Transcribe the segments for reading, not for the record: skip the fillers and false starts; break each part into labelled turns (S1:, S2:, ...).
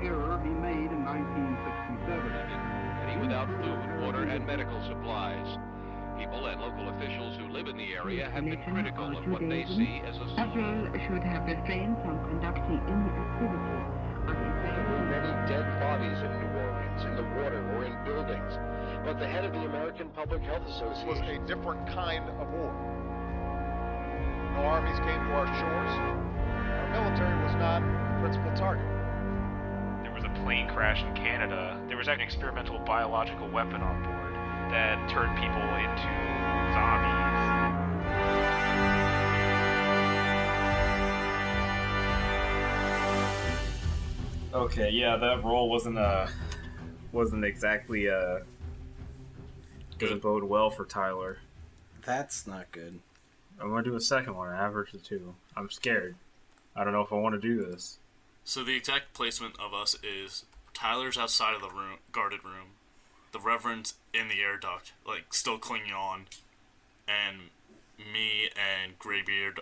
S1: error he made in 1967.
S2: City without food, water, and medical supplies. People and local officials who live in the area have been critical of what they see as a
S3: Israel should have refrained from conducting any activity.
S4: Many dead bodies in New Orleans, in the water or in buildings. But the head of the American Public Health Association
S5: was a different kind of war. No armies came to our shores. Our military was not the principal target.
S6: There was a plane crash in Canada. There was an experimental biological weapon on board that turned people into zombies.
S7: Okay, yeah, that roll wasn't exactly doesn't bode well for Tyler.
S8: That's not good.
S7: I'm gonna do a second one, average of 2. I'm scared. I don't know if I want to do this.
S9: So the exact placement of us is Tyler's outside of the room, guarded room, the Reverend's in the air duct, like still clinging on, and me and Graybeard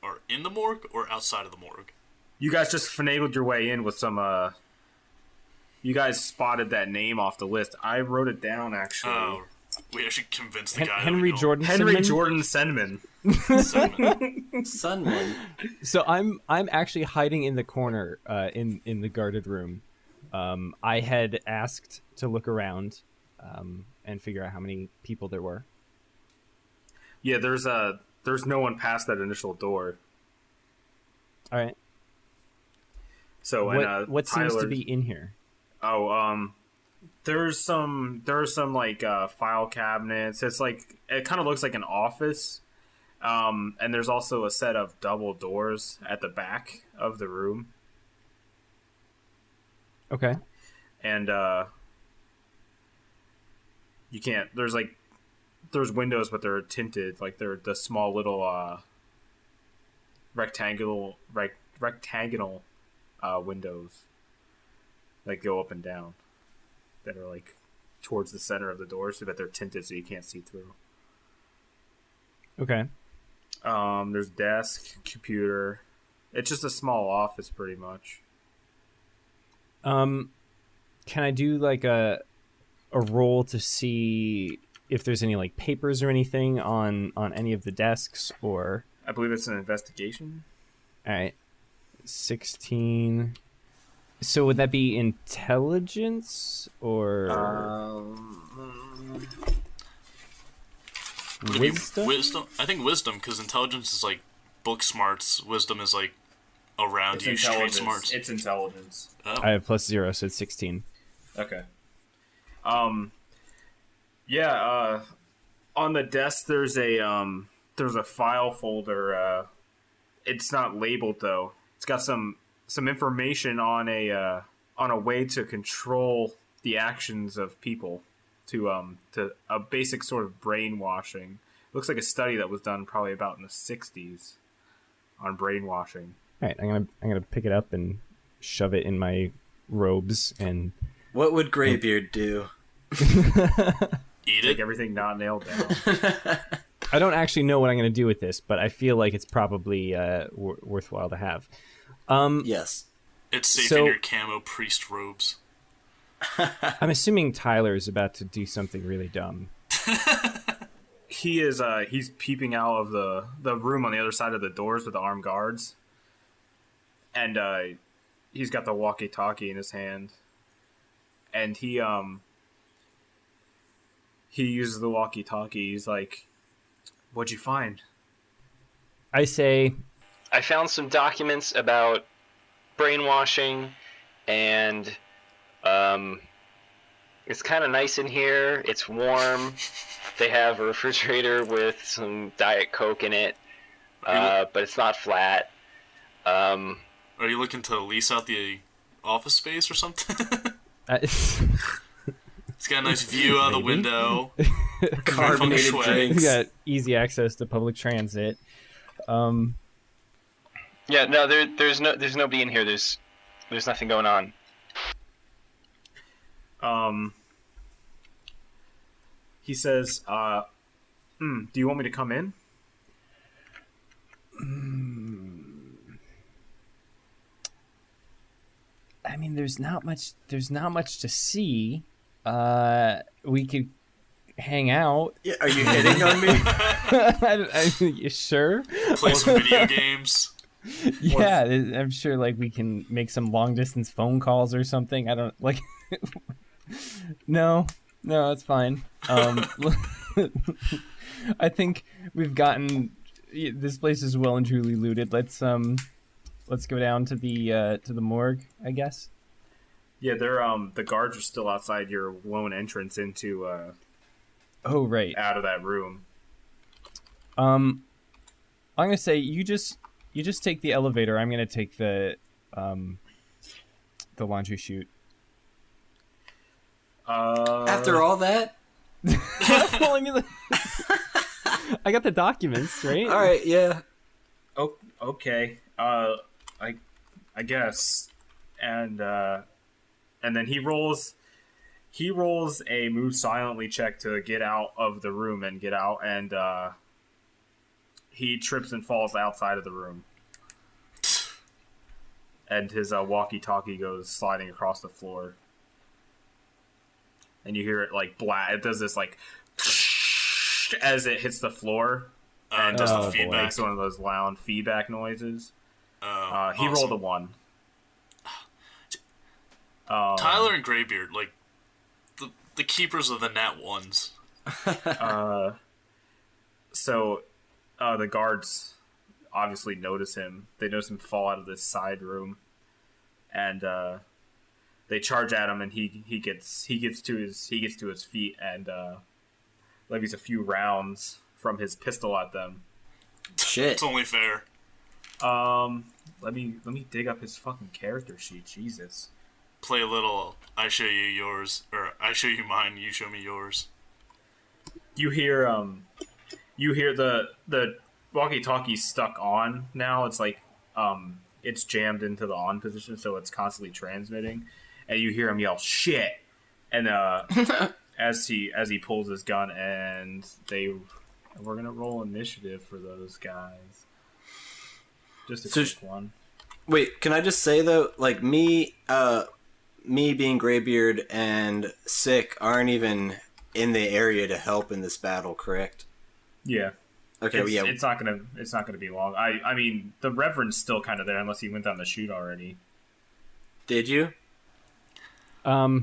S9: are in the morgue or outside of the morgue.
S7: You guys just finagled your way in with some. You guys spotted that name off the list. I wrote it down actually.
S9: Oh, we actually convinced the guy.
S10: Henry Jordansenman.
S7: Henry Jordansenman.
S8: Sunman.
S10: So I'm actually hiding in the corner in the guarded room. I had asked to look around and figure out how many people there were.
S7: Yeah, there's no one past that initial door.
S10: All right.
S7: So
S10: what seems to be in here?
S7: Oh, there's some like file cabinets. It's like it kind of looks like an office. And there's also a set of double doors at the back of the room.
S10: Okay.
S7: And you can't. There's windows, but they're tinted. Like they're the small little rectangular windows that go up and down that are like towards the center of the door, so that they're tinted so you can't see through.
S10: Okay.
S7: There's desk, computer. It's just a small office, pretty much.
S10: Can I do like a roll to see if there's any like papers or anything on any of the desks, or?
S7: I believe it's an investigation.
S10: All right. 16. So would that be intelligence or wisdom?
S9: Wisdom. I think wisdom, because intelligence is like book smarts. Wisdom is like around you, street smarts.
S7: It's intelligence.
S9: Oh.
S10: I have +0, so it's 16.
S7: Okay. Yeah. On the desk, there's a file folder. It's not labeled though. It's got some information on a way to control the actions of people, to a basic sort of brainwashing. It looks like a study that was done probably about in the 60s on brainwashing.
S10: All right, I'm gonna pick it up and shove it in my robes. And
S8: what would Graybeard do?
S9: Eat
S7: Take
S9: it.
S7: everything not nailed down.
S10: I don't actually know what I'm gonna do with this, but I feel like it's probably worthwhile to have.
S8: Yes.
S9: It's safe in your camo priest robes.
S10: I'm assuming Tyler is about to do something really dumb.
S7: He's peeping out of the room on the other side of the doors with the armed guards. And he's got the walkie-talkie in his hand. And he uses the walkie-talkie. He's like, "What'd you find?"
S10: I say,
S11: I found some documents about brainwashing, and it's kind of nice in here. It's warm. They have a refrigerator with some Diet Coke in it, but it's not flat.
S9: Are you looking to lease out the office space or something? It's got a nice view out of the window.
S8: Carbonated drinks.
S10: We got easy access to public transit.
S11: Yeah, no, there's nobody in here. There's nothing going on.
S7: He says, do you want me to come in?
S10: I mean, there's not much to see. We could hang out.
S8: Yeah, are you hitting on me?
S10: You sure?
S9: Play some video games.
S10: Yeah, I'm sure. Like we can make some long distance phone calls or something. I don't like. No, it's fine. I think we've gotten this place is well and truly looted. Let's go down to the morgue, I guess.
S7: Yeah, they're the guards are still outside your lone entrance into
S10: oh right,
S7: out of that room.
S10: I'm gonna say you just take the elevator. I'm gonna take the laundry chute.
S8: After all that?
S10: Well, I mean, I got the documents, right?
S8: All right, yeah.
S7: Oh, okay. I guess, and then he rolls a move silently check to get out of the room and get out, and he trips and falls outside of the room, and his walkie-talkie goes sliding across the floor. And you hear it like it does this like as it hits the floor, and
S9: does the feedback.
S7: Makes one of those loud feedback noises. He
S9: awesome.
S7: rolled a 1.
S9: Tyler and Graybeard, like the keepers of the nat ones.
S7: So the guards obviously notice him. They notice him fall out of this side room, and they charge at him, and he gets to his feet and levies a few rounds from his pistol at them.
S8: Shit.
S9: It's only fair.
S7: Let me dig up his fucking character sheet. Jesus.
S9: Play a little. I show you yours, or I show you mine. You show me yours.
S7: You hear the walkie-talkie stuck on now. It's like it's jammed into the on position, so it's constantly transmitting. And you hear him yell "shit," and as he pulls his gun, and we're gonna roll initiative for those guys. Just a quick one.
S8: Wait, can I just say though, like me being Graybeard and Sick aren't even in the area to help in this battle, correct?
S7: Yeah.
S8: Okay.
S7: It's not gonna be long. I mean, the Reverend's still kind of there unless he went down the chute already.
S8: Did you?
S10: Yeah.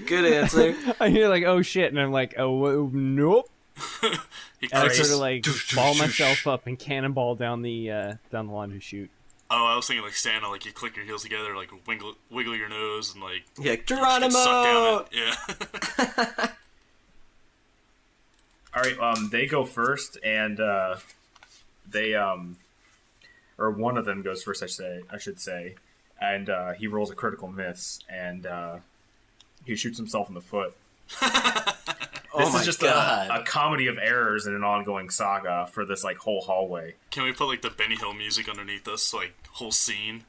S8: Good answer.
S10: I hear like, oh shit, and I'm like, oh nope. And I sort of like ball myself up and cannonball down the laundry chute.
S9: Oh, I was thinking like Santa, like you click your heels together, like wiggle your nose, and like
S8: Geronimo.
S9: Suck down it. Yeah.
S7: All right. They go first, and they or one of them goes first. I should say, and he rolls a critical miss, and he shoots himself in the foot. This is just a comedy of errors in an ongoing saga for this like whole hallway.
S9: Can we put like the Benny Hill music underneath this like whole scene?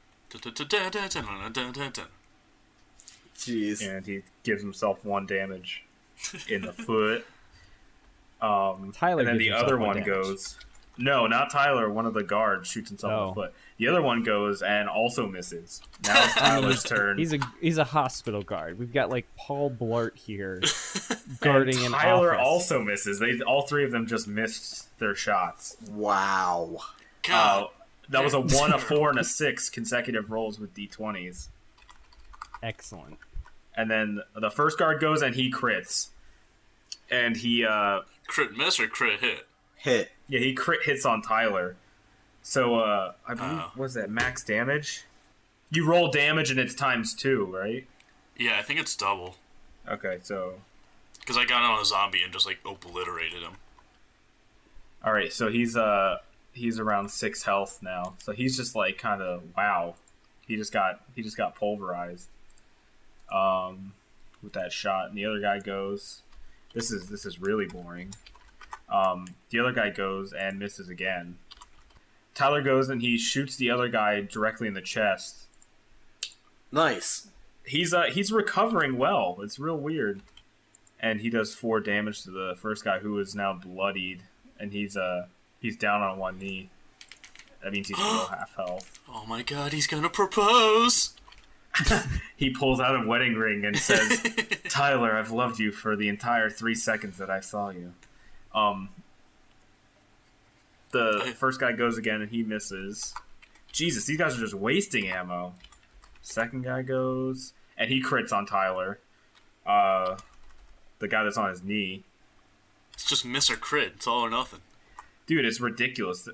S8: Jeez.
S7: And he gives himself 1 damage in the foot.
S10: Tyler,
S7: and then the other one goes. No, not Tyler. One of the guards shoots himself in the foot. The other one goes and also misses. Now it's Tyler's turn.
S10: He's a hospital guard. We've got like Paul Blart here guarding an office.
S7: Tyler also misses. All 3 of them just missed their shots.
S8: Wow.
S9: God.
S7: That was a 1, a 4, and a 6 consecutive rolls with D20s.
S10: Excellent.
S7: And then the first guard goes and he crits. And he
S9: crit miss or crit hit?
S8: Hit.
S7: Yeah, he crit hits on Tyler. So, I believe, what is that, max damage? You roll damage and it's times 2, right?
S9: Yeah, I think it's double.
S7: Okay, so...
S9: Because I got on a zombie and just, like, obliterated him.
S7: Alright, so he's around 6 health now. So he's just, like, kind of, wow. He just got pulverized. With that shot. And the other guy goes... This is really boring. The other guy goes and misses again. Tyler goes and he shoots the other guy directly in the chest.
S8: Nice.
S7: He's recovering well. It's real weird. And he does 4 damage to the first guy, who is now bloodied, and he's down on 1 knee. That means he's still half health.
S9: Oh my god, he's gonna propose!
S7: He pulls out a wedding ring and says, Tyler, I've loved you for the entire 3 seconds that I saw you. The first guy goes again and he misses. Jesus, these guys are just wasting ammo. Second guy goes, and he crits on Tyler. The guy that's on his knee.
S9: It's just miss or crit. It's all or nothing.
S7: Dude, it's ridiculous.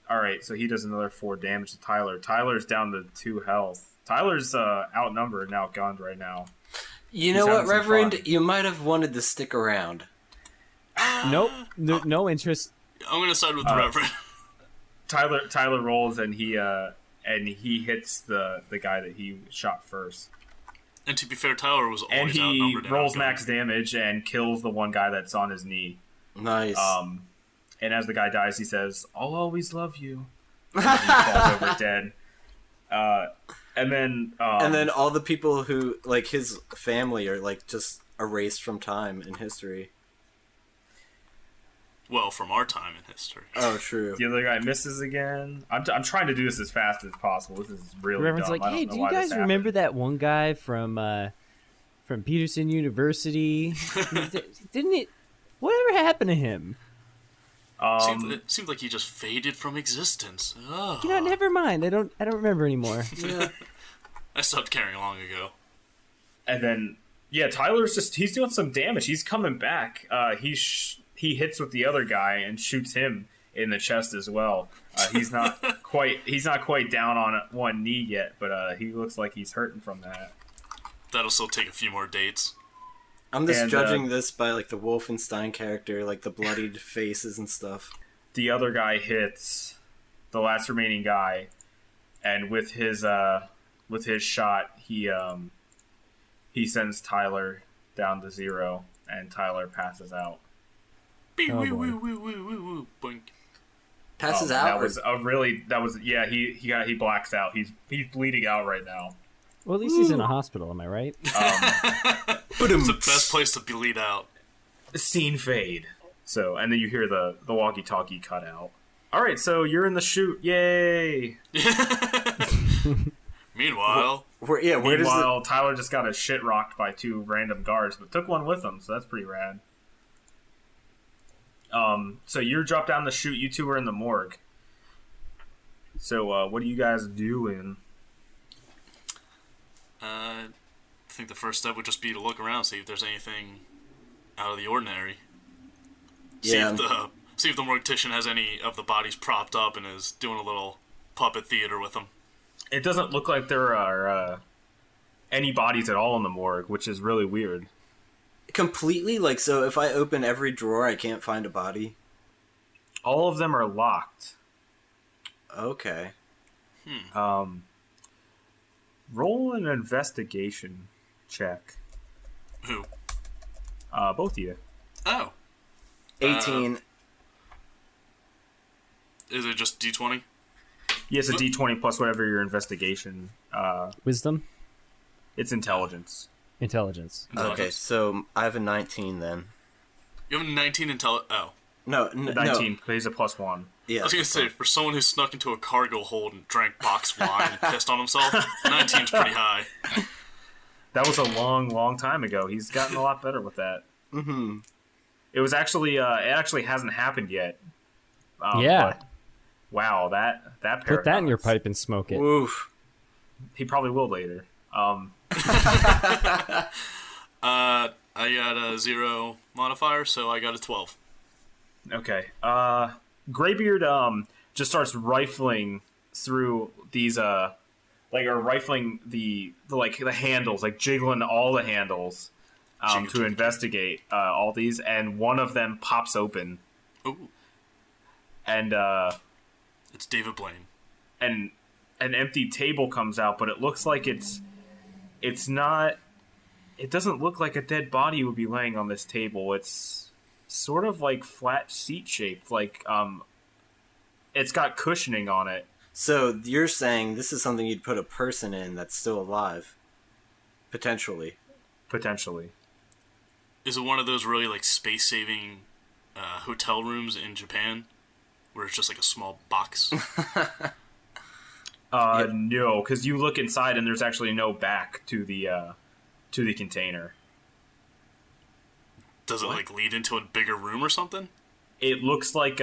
S7: Alright, so he does another 4 damage to Tyler. Tyler's down to 2 health. Tyler's outnumbered and outgunned right now.
S8: You know what, Reverend? You might have wanted to stick around.
S10: Nope. No interest.
S9: I'm going to side with the Reverend.
S7: Tyler rolls and he hits the guy that he shot first.
S9: And to be fair, Tyler was always
S7: outnumbered.
S9: outnumbered.
S7: And he rolls max damage and kills the one guy that's on his knee.
S8: Nice.
S7: And as the guy dies, he says, I'll always love you. And he falls over dead. And then
S8: all the people who, like, his family are, like, just erased from time in history.
S9: Well, from our time in history.
S8: Oh, true.
S7: The other guy misses again. I'm trying to do this as fast as possible. This is really
S10: Reverend's
S7: dumb.
S10: like, hey, do you guys remember that one guy from Peterson University? Didn't it? Whatever happened to him?
S9: It seemed like he just faded from existence. Oh.
S10: You know, never mind. I don't remember anymore.
S8: Yeah.
S9: I stopped caring long ago.
S7: And then, yeah, he's doing some damage. He's coming back. He hits with the other guy and shoots him in the chest as well. He's not quite down on one knee yet, but he looks like he's hurting from that.
S9: That'll still take a few more dates.
S8: I'm just judging this by, like, the Wolfenstein character, like the bloodied faces and stuff.
S7: The other guy hits the last remaining guy, and with his shot, he sends Tyler down to 0, and Tyler passes out.
S9: Boink.
S8: Passes out.
S7: He blacks out. He's bleeding out right now.
S10: Well, at least he's in a hospital. Am I right?
S9: It's the best place to bleed out.
S7: Scene fade. So, and then you hear the walkie-talkie cut out. All right, so you're in the chute. Yay!
S9: Meanwhile,
S7: Tyler just got his shit rocked by 2 random guards, but took one with him, so that's pretty rad. So you're dropped down the chute. You 2 are in the morgue. So, what are you guys doing?
S9: I think the first step would just be to look around, see if there's anything out of the ordinary.
S8: Yeah.
S9: See if the mortician has any of the bodies propped up and is doing a little puppet theater with them.
S7: It doesn't look like there are any bodies at all in the morgue, which is really weird.
S8: Completely? Like, so if I open every drawer, I can't find a body?
S7: All of them are locked.
S8: Okay.
S7: Roll an investigation check.
S9: Who?
S7: Both of you.
S9: Oh.
S8: 18.
S9: Is it just D20?
S7: Yes, a D20 plus whatever your investigation.
S10: Wisdom?
S7: It's intelligence.
S10: Intelligence.
S8: Okay, so I have a 19 then.
S9: You have a 19 Oh.
S8: No,
S7: 19, he's a +1.
S8: Yeah.
S9: I was going to say, for someone who snuck into a cargo hold and drank box wine and pissed on himself, 19's pretty high.
S7: That was a long, long time ago. He's gotten a lot better with that.
S8: Mm-hmm.
S7: It was actually, it actually hasn't happened yet.
S10: Yeah.
S7: But, wow, that
S10: Put
S7: paradox.
S10: that in your pipe and smoke it.
S8: Oof.
S7: He probably will later.
S9: I got a 0 modifier, so I got a 12.
S7: Okay. Graybeard just starts rifling through these rifling the handles, like jiggling all the handles to investigate all these, and one of them pops open.
S9: Ooh.
S7: And
S9: it's David Blaine.
S7: And an empty table comes out, but it looks like it's not. It doesn't look like a dead body would be laying on this table. It's sort of like flat seat shaped, like it's got cushioning on it.
S8: So you're saying this is something you'd put a person in that's still alive, potentially.
S9: Is it one of those really like space saving hotel rooms in Japan? where it's just like a small box?
S7: No, because you look inside and there's actually no back to the container.
S9: Does it like lead into a bigger room or something?
S7: It looks like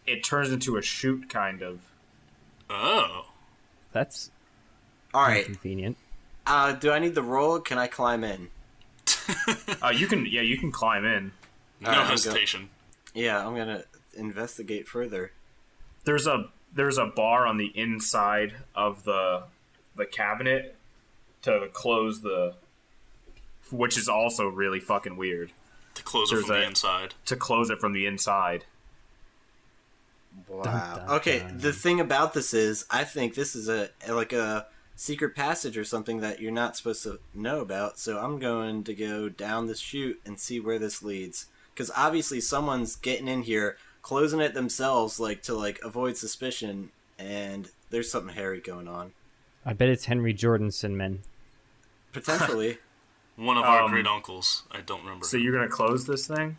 S7: it turns into a chute, kind of.
S9: Oh,
S10: That's
S8: All right.
S10: convenient.
S8: Do I need the roll? Can I climb in?
S7: You can climb in.
S9: no
S8: Alright,
S9: hesitation.
S8: Yeah, I'm gonna investigate further.
S7: There's a bar on the inside of the cabinet to close which is also really fucking weird.
S9: To close it from the inside.
S7: To close it from the inside.
S8: Wow.
S10: Dun, dun,
S8: Okay,
S10: dun.
S8: the thing about this is, I think this is a secret passage or something that you're not supposed to know about. So I'm going to go down this chute and see where this leads. Because obviously someone's getting in here, closing it themselves, to avoid suspicion, and there's something hairy going on.
S10: I bet it's Henry Jordansenman.
S8: Potentially.
S9: One of our great uncles. I don't remember.
S7: So you're gonna close this thing?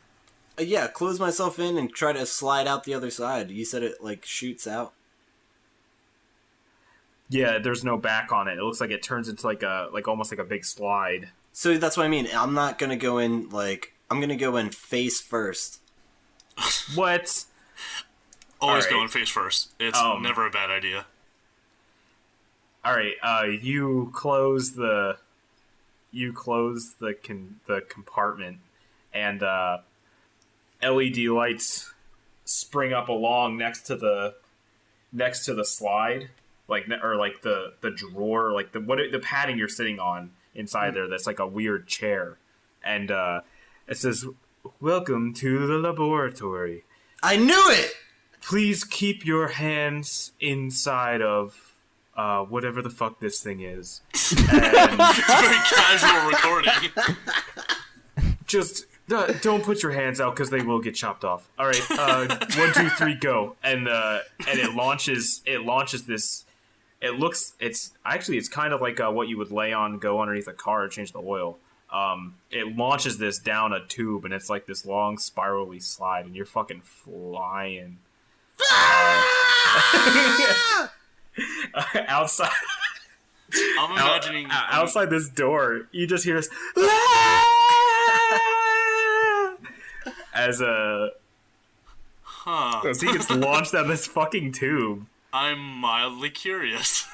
S8: Yeah, close myself in and try to slide out the other side. You said it shoots out.
S7: Yeah, there's no back on it. It looks like it turns into almost like a big slide.
S8: So that's what I mean. I'm not gonna go in I'm gonna go in face first.
S7: What?
S9: Always
S7: Alright.
S9: going face first. It's never a bad idea.
S7: All right. You close the compartment, and LED lights spring up along next to the slide, the drawer, the padding you're sitting on inside there. That's like a weird chair, and it says, "Welcome to the laboratory.
S8: I knew it.
S7: Please keep your hands inside of whatever the fuck this thing is." And
S9: It's a very casual recording.
S7: just don't put your hands out because they will get chopped off. All right, 1, 2, 3, go, and it launches. It launches this. It's kind of like what you would lay on, go underneath a car to change the oil. It launches this down a tube, and it's like this long spirally slide, and you're fucking flying. Outside.
S9: I'm imagining
S7: outside this door, you just hear this as he gets launched down this fucking tube.
S9: I'm mildly curious.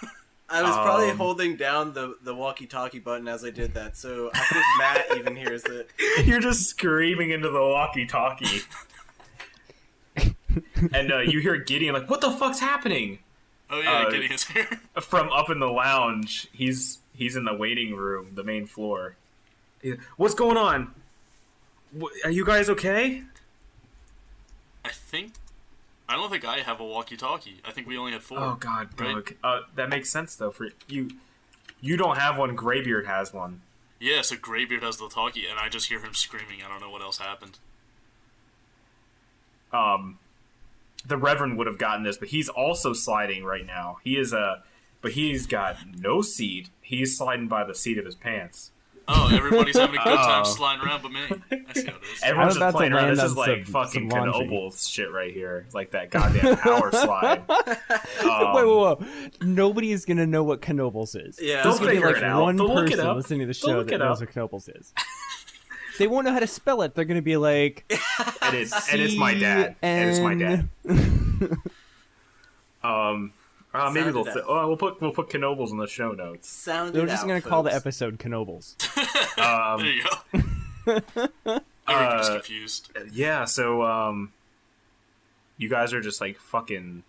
S8: I was probably holding down the walkie-talkie button as I did that, so I think Matt even hears it.
S7: You're just screaming into the walkie-talkie. And you hear Gideon like, "What the fuck's happening?"
S9: Oh yeah, Gideon's here.
S7: From up in the lounge. He's in the waiting room, the main floor. What's going on? Are you guys okay?
S9: I don't think I have a walkie-talkie. I think we only had 4.
S7: Oh god, Doug.
S9: Right?
S7: That makes sense though. For you, you don't have one. Graybeard has one.
S9: Yeah, so Graybeard has the talkie, and I just hear him screaming. I don't know what else happened.
S7: The Reverend would have gotten this, but he's also sliding right now. But he's got no seat. He's sliding by the seat of his pants.
S9: Oh, everybody's having a good time sliding around but me. I see how it is.
S7: Everyone's just playing around. This is
S10: some-
S7: like fucking
S10: some launching.
S7: Knoebels shit right here. Like that goddamn power slide.
S10: Whoa. Nobody is going to know what Knoebels is.
S8: Yeah.
S10: There's
S7: They'll
S10: going to be
S7: figure
S10: like
S7: it out.
S10: one
S7: They'll look it
S10: person
S7: up.
S10: listening to the
S7: They'll
S10: show
S7: look
S10: that
S7: it
S10: knows
S7: up.
S10: what Knoebels is. They won't know how to spell it. They're going to be like...
S7: And it's my dad. And it's my dad. Maybe
S8: Sound it
S7: they'll. We'll put Knoebels in the show notes.
S8: Sound
S10: They're
S8: it
S10: just
S8: out,
S10: going to call the
S8: folks.
S10: episode Knoebels.
S9: There you go. Everybody's confused.
S7: Yeah. So you guys are just like fucking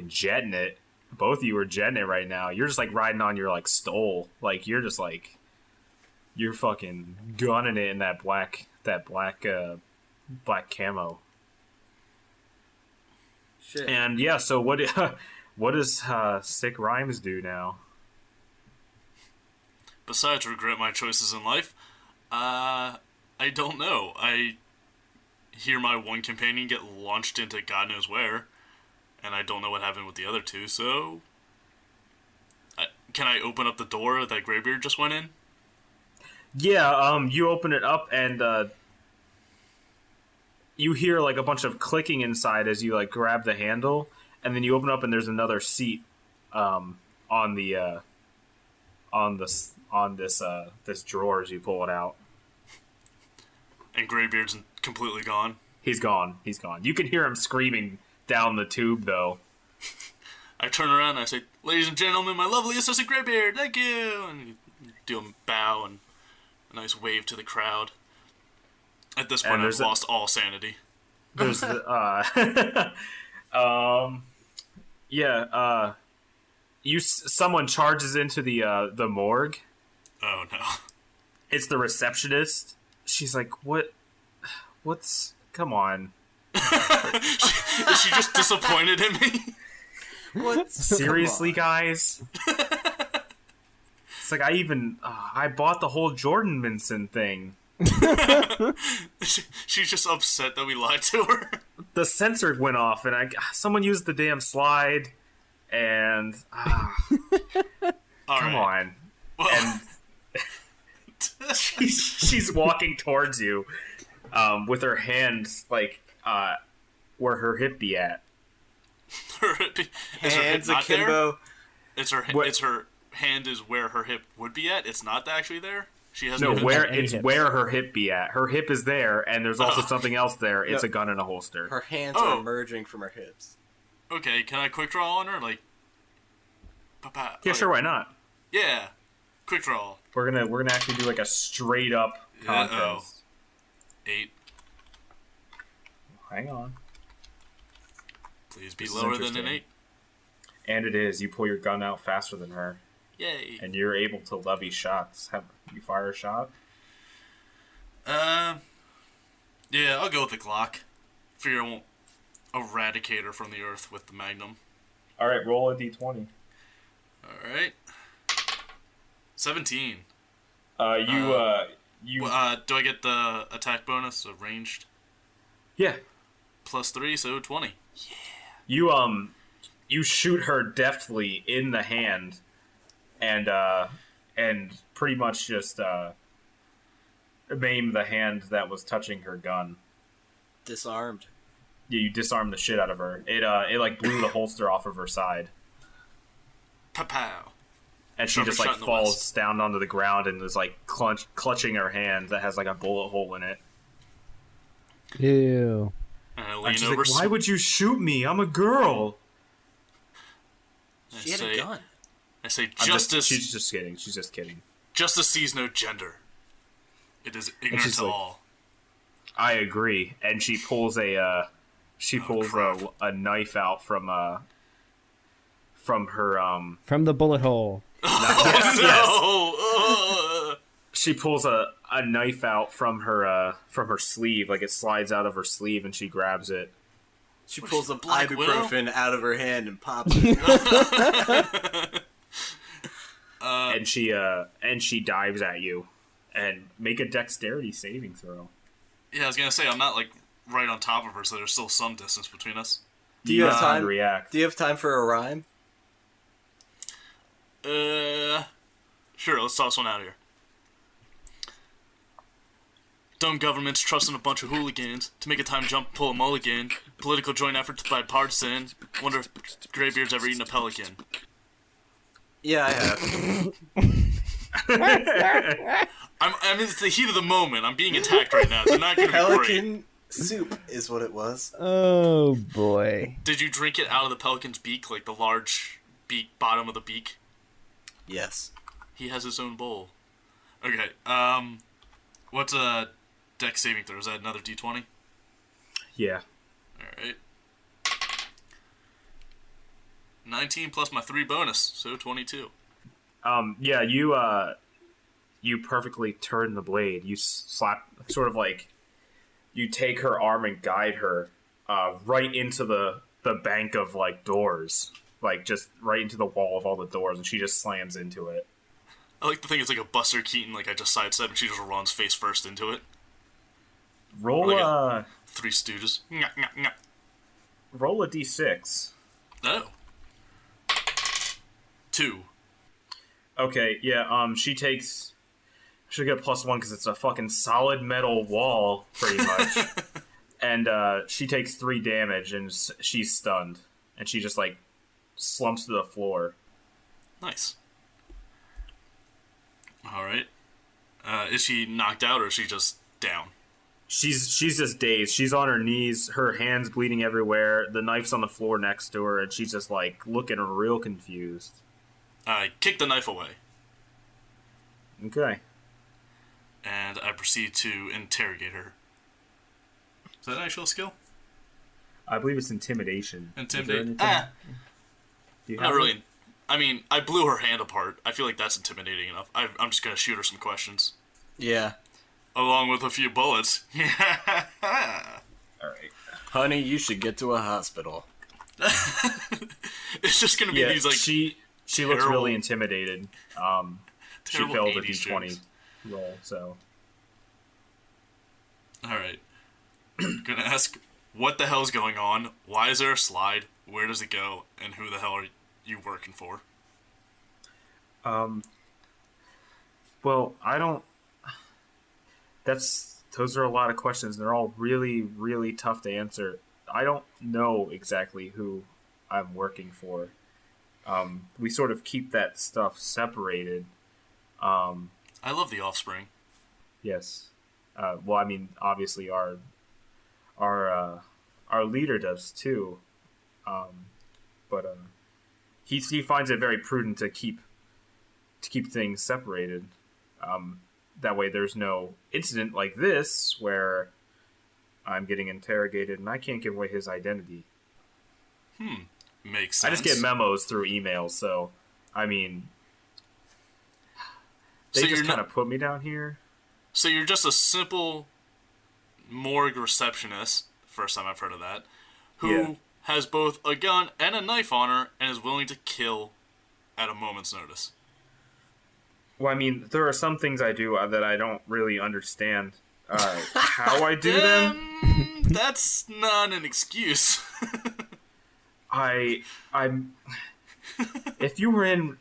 S7: jetting it. Both of you are jetting it right now. You're just like riding on your like stole. Like you're just like you're fucking gunning it in that black camo.
S8: Shit.
S7: And yeah, so what does Sick Rhymes do now?
S9: Besides regret my choices in life, I don't know. I hear my one companion get launched into God knows where, and I don't know what happened with the other 2, so... can I open up the door that Graybeard just went in?
S7: Yeah, you open it up, and you hear like a bunch of clicking inside as you like grab the handle, and then you open up and there's another seat on this drawer as you pull it out.
S9: And Graybeard's completely gone.
S7: He's gone. You can hear him screaming down the tube though.
S9: I turn around and I say, "Ladies and gentlemen, my lovely assistant Graybeard, thank you!" And you do a bow and a nice wave to the crowd. At this point, I've lost all sanity.
S7: There's someone charges into the morgue.
S9: Oh no!
S7: It's the receptionist. She's like, what's? Come on.
S9: Is she just disappointed in me?
S8: What?
S7: Seriously, guys? It's like I bought the whole Jordansenman thing.
S9: She's just upset that we lied to her.
S7: The sensor went off, and someone used the damn slide, and come on.
S9: Well,
S7: and she's walking towards you, with her hand like where her hip be at.
S8: Hands akimbo.
S9: It's her hand is where her hip would be at. It's not actually there. She has
S7: where her hip be at. Her hip is there, and there's also something else there. It's a gun in a holster.
S8: Her hands are emerging from her hips.
S9: Okay, can I quick draw on her? Like,
S7: yeah, sure, why not?
S9: Yeah, quick draw.
S7: We're gonna actually do like a straight up contest.
S9: 8.
S7: Hang on.
S9: Please be lower than an 8.
S7: And it is. You pull your gun out faster than her.
S9: Yay.
S7: And you're able to levy shots. Have you fire a shot?
S9: Yeah, I'll go with the Glock. Figure I won't eradicate her from the earth with the Magnum.
S7: Alright, roll a d20.
S9: Alright. 17.
S7: Do
S9: I get the attack bonus of ranged?
S7: Yeah.
S9: +3, so 20.
S7: Yeah. You shoot her deftly in the hand, and pretty much just maim the hand that was touching her gun.
S8: Disarmed.
S7: Yeah, you disarm the shit out of her. It like blew the holster off of her side.
S9: Pow.
S7: And she just like falls down onto the ground and is like clutching her hand that has like a bullet hole in it.
S10: Ew.
S7: And she's like, why would you shoot me? I'm a girl.
S8: She had a gun.
S9: I say justice.
S7: She's just kidding.
S9: Justice sees no gender. It is ignorant to all.
S7: I agree. And she pulls a knife out from her
S10: from the bullet hole.
S7: Yes. She pulls a knife out from her sleeve, like it slides out of her sleeve, and she grabs it.
S8: She pulls a ibuprofen out of her hand and pops it.
S7: And she dives at you, and make a dexterity saving throw.
S9: Yeah, I was gonna say I'm not like right on top of her, so there's still some distance between us.
S8: Do you have time? React. Do you have time for a rhyme?
S9: Sure. Let's toss one out here. Dumb governments trusting a bunch of hooligans to make a time jump, pull a mulligan. Political joint efforts bipartisan. Wonder if Graybeard's ever eaten a pelican.
S8: Yeah, I have.
S9: I mean, it's the heat of the moment. I'm being attacked right now. They're not going to be
S8: Pelican
S9: great.
S8: soup is what it was.
S10: Oh, boy.
S9: Did you drink it out of the pelican's beak, like the large beak, bottom of the beak?
S8: Yes.
S9: He has his own bowl. Okay, what's a dex saving throw? Is that another d20?
S7: Yeah.
S9: Alright. 19 plus my 3 bonus, so 22.
S7: Yeah, you perfectly turn the blade. You slap, sort of like, you take her arm and guide her right into the bank of, like, doors. Like, just right into the wall of all the doors, and she just slams into it.
S9: I like to think it's like a Buster Keaton, like I just sidestepped, and she just runs face first into it.
S7: Roll
S9: like Three Stooges.
S7: Roll a d6.
S9: Oh. 2.
S7: Okay, yeah, she takes... She'll get +1 because it's a fucking solid metal wall, pretty much. and she takes 3 damage, and she's stunned, and she just like slumps to the floor.
S9: Nice. All right. Is she knocked out, or is she just down?
S7: She's just dazed. She's on her knees, her hands bleeding everywhere. The knife's on the floor next to her, and she's just like looking real confused.
S9: I kick the knife away.
S7: Okay.
S9: And I proceed to interrogate her. Is that an actual skill?
S7: I believe it's intimidation.
S9: Intimidate.
S7: Do you
S9: Not
S7: have
S9: really.
S7: it?
S9: I mean, I blew her hand apart. I feel like that's intimidating enough. I'm just gonna shoot her some questions.
S8: Yeah.
S9: Along with a few bullets.
S7: All right.
S8: Honey, you should get to a hospital.
S9: It's just gonna be these like
S7: she looks really intimidated. She
S9: terrible
S7: failed a
S9: 80s
S7: d20
S9: jokes.
S7: roll, so
S9: Alright. Gonna ask, what the hell's going on? Why is there a slide? Where does it go? And who the hell are you working for?
S7: well, I don't. Those are a lot of questions. They're all really, really tough to answer. I don't know exactly who I'm working for. We sort of keep that stuff separated.
S9: I love The Offspring.
S7: Yes. Well, I mean, obviously our leader does too. But he finds it very prudent to keep things separated. That way there's no incident like this where I'm getting interrogated and I can't give away his identity.
S9: Makes sense.
S7: I just get memos through emails, so I mean, they
S9: So
S7: just
S9: you're
S7: kind of put me down here.
S9: So you're just a simple morgue receptionist, first time I've heard of that, who has both a gun and a knife on her and is willing to kill at a moment's notice.
S7: Well, I mean, there are some things I do that I don't really understand how I do them.
S9: That's not an excuse.
S7: I'm. If you were in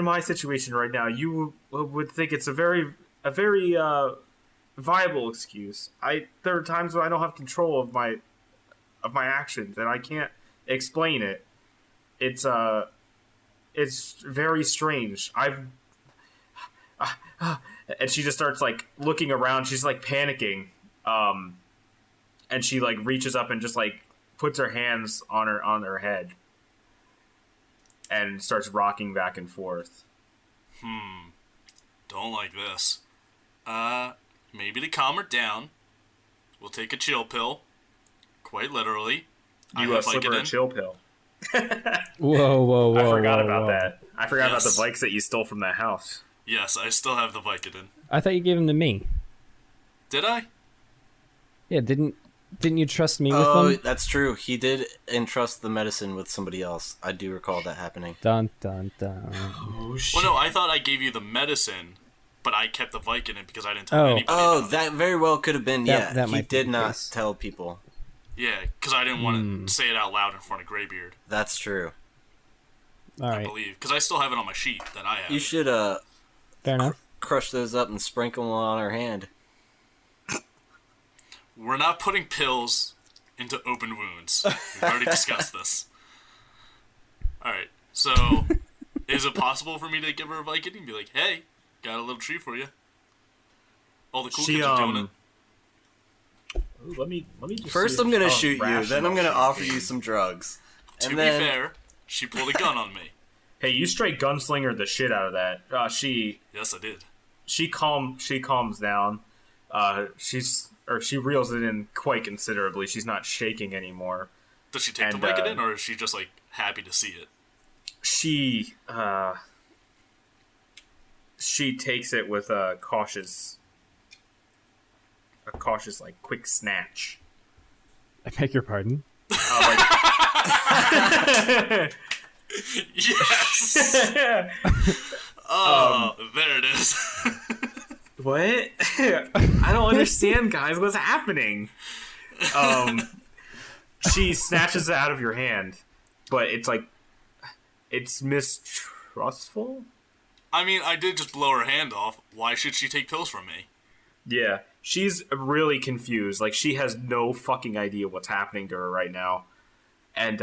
S7: my situation right now, you would think it's a very viable excuse. There are times when I don't have control of my actions and I can't explain it. It's very strange. And she just starts like looking around. She's like panicking, and she like reaches up and just like puts her hands on her head and starts rocking back and forth.
S9: Don't like this. Maybe to calm her down, we'll take a chill pill. Quite literally.
S7: You slip her a chill pill.
S10: Whoa!
S7: I forgot about
S10: whoa.
S7: that. I forgot about the Vikes that you stole from that house.
S9: Yes, I still have the Vicodin.
S10: I thought you gave them to me.
S9: Did I?
S10: Yeah, didn't you trust me with
S8: Oh,
S10: them?
S8: that's true. He did entrust the medicine with somebody else. I do recall that happening.
S10: Dun dun dun.
S7: Oh shit!
S9: Well, no, I thought I gave you the medicine, but I kept the Vicodin because I didn't tell anybody.
S8: Oh,
S9: about
S8: that very well could have been.
S10: That
S8: he
S10: might be
S8: did
S10: the
S8: not
S10: case.
S8: tell people.
S9: Yeah, because I didn't want to say it out loud in front of Graybeard.
S8: That's true.
S10: All
S9: I
S10: right,
S9: believe, because I still have it on my sheet that I have.
S8: You should
S10: fair enough.
S8: crush those up and sprinkle them on her hand.
S9: We're not putting pills into open wounds. We've already discussed this. Alright, so is it possible for me to give her a Vicodin and be like, hey, got a little treat for you? All the cool kids are doing it.
S7: Let me just
S8: First,
S7: see
S8: I'm gonna
S7: how
S8: shoot you. Then
S7: rational
S8: I'm gonna
S7: she
S8: offer
S7: is.
S8: you some drugs.
S9: To
S8: And
S9: be
S8: then,
S9: fair, she pulled a gun on me.
S7: Hey, you straight gunslinger the shit out of that. She
S9: Yes, I did.
S7: calms down. She reels it in quite considerably. She's not shaking anymore.
S9: Does she take the
S7: And,
S9: Vicodin, or is she just, like, happy to see it?
S7: She takes it with a cautious like quick snatch.
S10: I beg your pardon.
S9: Yes! Oh, there it is.
S7: What? I don't understand, guys. What's happening? She snatches it out of your hand, but it's mistrustful.
S9: I mean, I did just blow her hand off. Why should she take pills from me?
S7: Yeah, she's really confused. Like, she has no fucking idea what's happening to her right now. And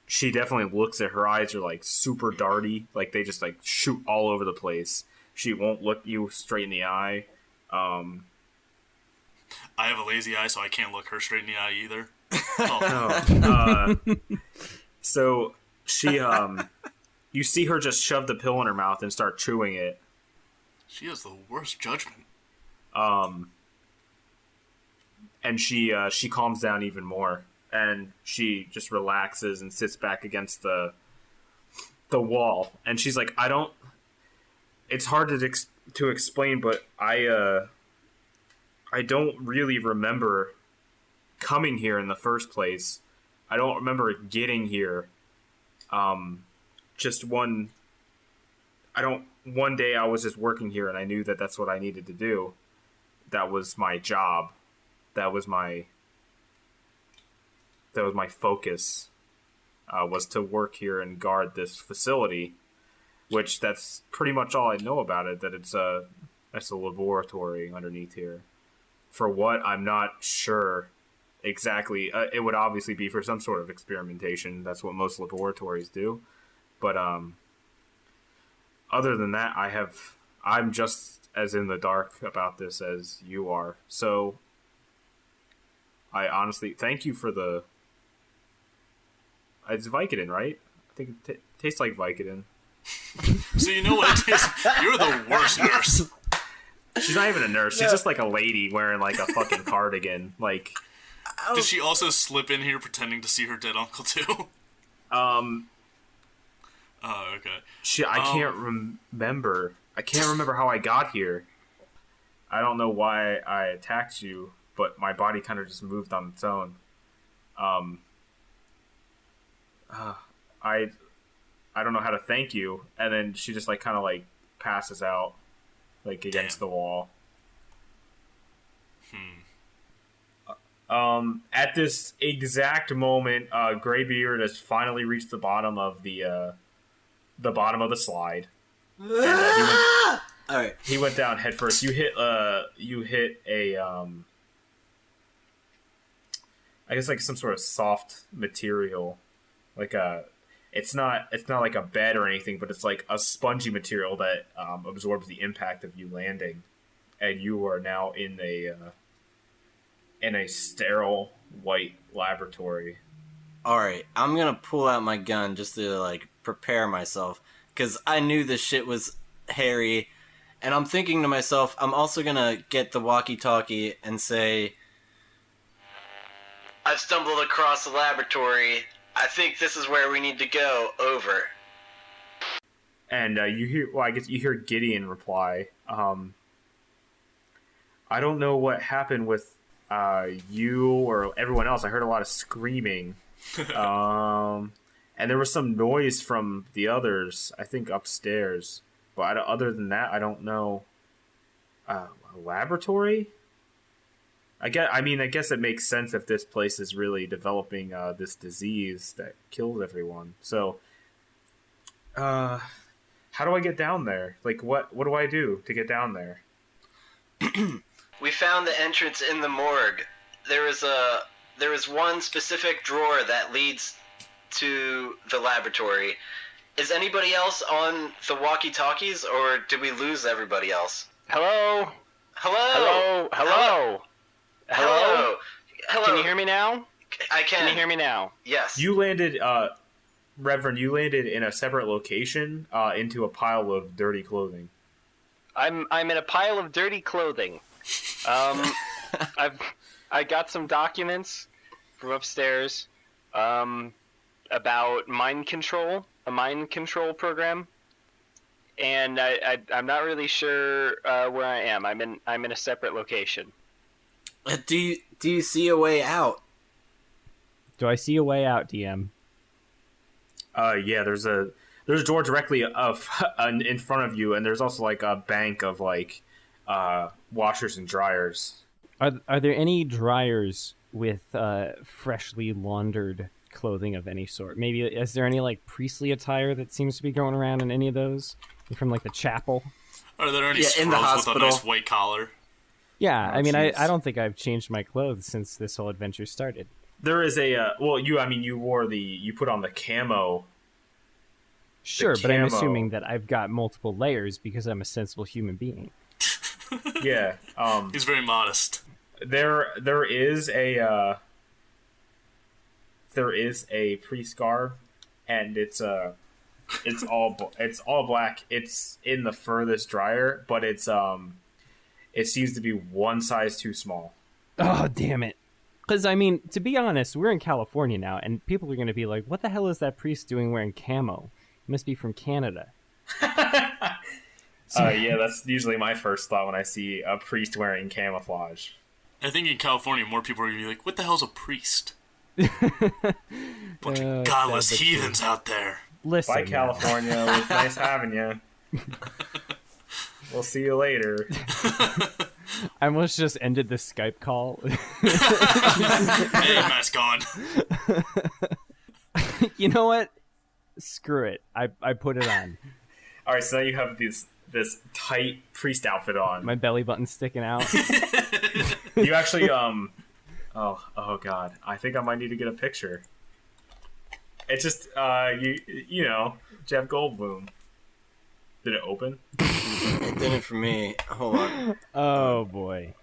S7: she definitely looks at her eyes are like super darty. Like, they just like shoot all over the place. She won't look you straight in the eye.
S9: I have a lazy eye, so I can't look her straight in the eye either.
S7: So she, you see her just shove the pill in her mouth and start chewing it.
S9: She has the worst judgment.
S7: And she calms down even more, and she just relaxes and sits back against the wall. And she's like, it's hard to explain, but I don't really remember coming here in the first place. I don't remember getting here. One day I was just working here and I knew that that's what I needed to do. That was my job. That was my focus, was to work here and guard this facility, which that's pretty much all I know about it, that it's a laboratory underneath here. For what, I'm not sure exactly. It would obviously be for some sort of experimentation. That's what most laboratories do. But other than that, I'm just as in the dark about this as you are. So I honestly thank you for the. It's Vicodin, right? I think it tastes like Vicodin.
S9: So you know what it is? You're the worst nurse.
S7: She's not even a nurse. She's just like a lady wearing like a fucking cardigan. Like,
S9: did she also slip in here pretending to see her dead uncle too? Oh, okay.
S7: I can't remember. I can't remember how I got here. I don't know why I attacked you, but my body kind of just moved on its own. I don't know how to thank you. And then she just like kind of like passes out, like against the wall. At this exact moment, Graybeard has finally reached the bottom of the slide. And,
S8: all right.
S7: He went down head first. You hit a I guess like some sort of soft material, like it's not like a bed or anything, but it's like a spongy material that absorbs the impact of you landing, and you are now in a sterile white laboratory.
S8: All right, I'm gonna pull out my gun just to like prepare myself, because I knew this shit was hairy, and I'm thinking to myself, I'm also gonna get the walkie-talkie and say, I've stumbled across the laboratory. I think this is where we need to go. Over.
S7: And you hear Gideon reply, I don't know what happened with you or everyone else. I heard a lot of screaming. And there was some noise from the others, I think upstairs. But other than that, I don't know. A laboratory? I guess it makes sense if this place is really developing this disease that kills everyone. So, how do I get down there? Like, what do I do to get down there?
S8: We found the entrance in the morgue. There is one specific drawer that leads to the laboratory. Is anybody else on the walkie-talkies, or did we lose everybody else?
S11: Hello?
S8: Hello?
S11: Hello?
S8: Hello? Hello?
S11: Can you hear me now?
S8: I can.
S11: Can you hear me now?
S8: Yes.
S7: You landed, Reverend, in a separate location, into a pile of dirty clothing.
S11: I'm in a pile of dirty clothing. I got some documents from upstairs, about mind control, a mind control program, and I'm not really sure where I am. I'm in a separate location.
S8: Do you see a way out?
S10: Do I see a way out, DM?
S7: Yeah, there's a door directly in front of you, and there's also like a bank of like washers and dryers.
S10: Are there any dryers with freshly laundered clothing of any sort? Maybe is there any like priestly attire that seems to be going around in any of those from like the chapel?
S9: Are there any
S8: in the
S9: scrubs with a
S8: hospital?
S9: nice white collar?
S10: Yeah,
S7: Oh,
S10: I mean, I
S7: jeez.
S10: don't think I've changed my clothes since this whole adventure started.
S7: There is a you put on the camo.
S10: Sure, but I'm
S7: camo.
S10: assuming that I've got multiple layers because I'm a sensible human being.
S7: Yeah.
S9: He's very modest.
S7: There is a priest garb, and it's all black. It's in the furthest dryer, but it seems to be one size too small.
S10: Oh, damn it. Because, I mean, to be honest, we're in California now, and people are going to be like, what the hell is that priest doing wearing camo? He must be from Canada.
S7: Yeah, that's usually my first thought when I see a priest wearing camouflage.
S9: I think in California, more people are going to be like, what the hell's a priest? Bunch of godless heathens out there.
S10: Listen,
S7: bye, California. It was nice having you. We'll see you later.
S10: I almost just ended the Skype call.
S9: Hey, mask on.
S10: You know what? Screw it. I put it on.
S7: All right, so now you have this tight priest outfit on.
S10: My belly button's sticking out.
S7: You actually oh god, I think I might need to get a picture. It's just you know, Jeff Goldblum. Did it open?
S8: It didn't for me. Hold on.
S10: Oh boy.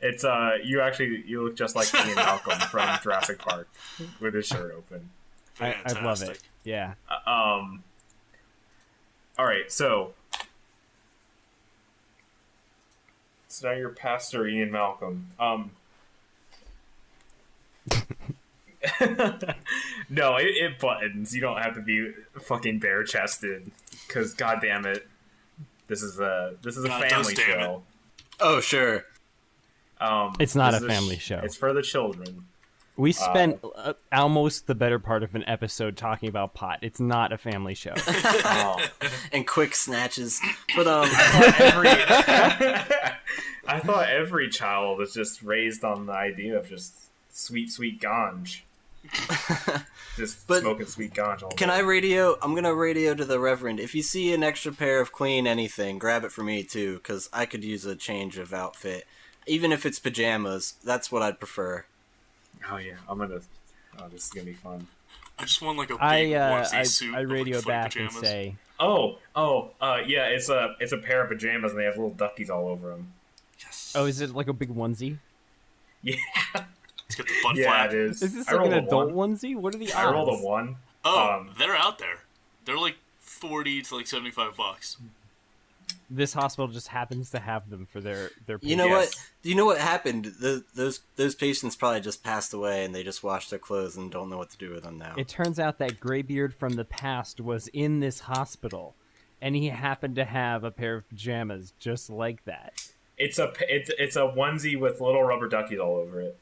S7: It's you look just like Ian Malcolm from Jurassic Park with his shirt open.
S10: I love it. Yeah.
S7: All right, so now you're Pastor Ian Malcolm. No, it buttons. You don't have to be fucking bare chested, because goddamn it, this is a family show.
S8: Oh sure.
S10: It's not a family show.
S7: It's for the children.
S10: We spent almost the better part of an episode talking about pot. It's not a family show.
S8: And quick snatches. But
S7: I thought every child is just raised on the idea of just sweet ganj. Just smoking sweet ganj all day.
S8: Can I radio? I'm gonna radio to the Reverend. If you see an extra pair of clean anything, grab it for me too, because I could use a change of outfit. Even if it's pajamas, that's what I'd prefer.
S7: Oh yeah, this is gonna be fun.
S9: I just want like a big onesie suit.
S10: I radio
S9: with,
S10: back
S9: pajamas.
S10: and say,
S7: yeah, it's a pair of pajamas and they have little duckies all over them.
S9: Yes.
S10: oh, is it like a big onesie?
S7: Yeah.
S9: It's got the butt
S7: Yeah,
S9: flap.
S7: it is.
S10: Is this
S7: I
S10: like an
S7: rolled a
S10: adult
S7: one.
S10: onesie? What are the odds?
S7: I rolled a 1.
S9: Oh, they're out there. They're like $40 to like $75.
S10: This hospital just happens to have them for their
S8: You know what?
S7: Yes.
S8: Do you know what happened? Those patients probably just passed away, and they just washed their clothes and don't know what to do with them now.
S10: It turns out that Graybeard from the past was in this hospital, and he happened to have a pair of pajamas just like that.
S7: It's a onesie with little rubber duckies all over it.